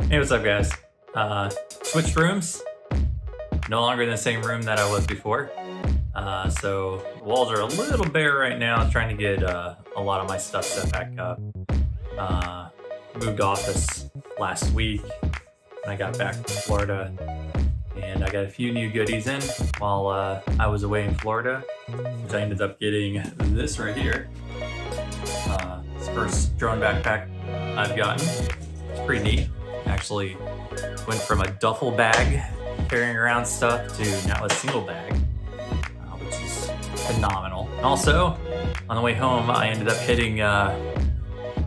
Hey, what's up, guys? Switched rooms. No longer in the same room that I was before. So the walls are a little bare right now. Trying to get a lot of my stuff set back up. Moved office last week when I got back from Florida, and I got a few new goodies in while I was away in Florida, which I ended up getting this right here. It's the first drone backpack I've gotten. It's pretty neat. Actually went from a duffel bag carrying around stuff to now a single bag, which is phenomenal. And also, on the way home, I ended up hitting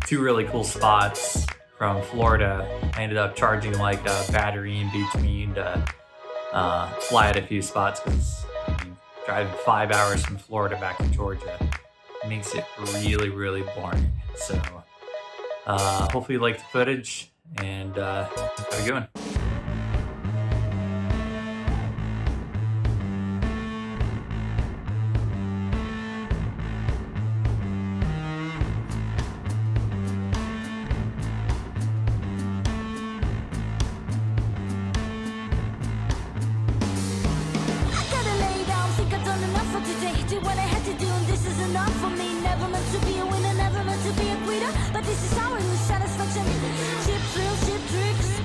two really cool spots from Florida. I ended up charging like a battery in between to fly at a few spots because driving 5 hours from Florida back to Georgia makes it really, really boring. So hopefully you like the footage, and have a good one. Did what I had to do, and this is enough for me. Never meant to be a winner, never meant to be a quitter, but this is how I lose satisfaction. Chip thrills, chip tricks.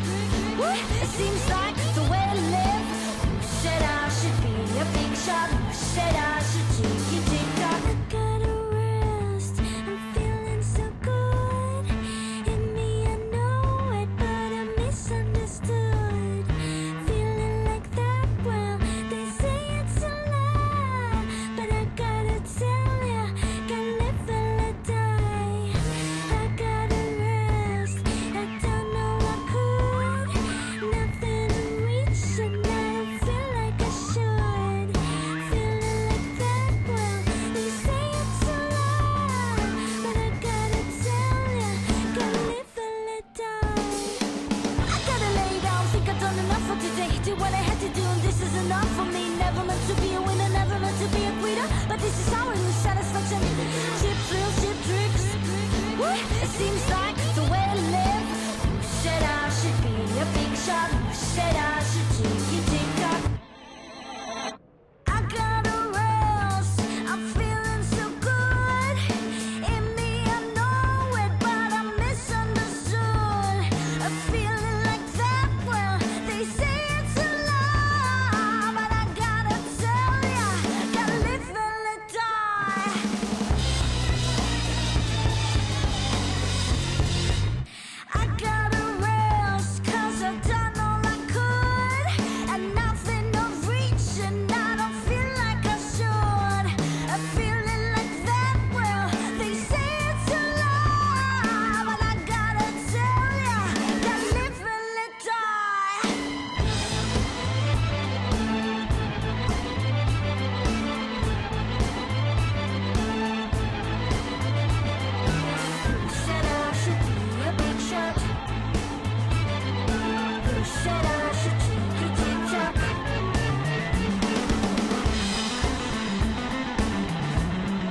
It seems like the way to live. Who said I should be a big shot? Who said I should take it, tick tock? I gotta rest. I'm feeling so good. In me, I know it, but I'm misunderstood. Feeling like that, well, they say it's a lie, but I gotta tell ya, gotta live or let die. I gotta rest. I don't know I could. Nothing to reach, and I don't feel like I should. Feeling like that, well, they say it's a lie, but I gotta tell ya, gotta live or let die. I gotta lay down, think I've done enough for today. Did what I had to do, and this is enough for me. Never meant to be a winner, never meant to be a quitter, but this is how I lose satisfaction. Chip thrills, chip tricks. It seems like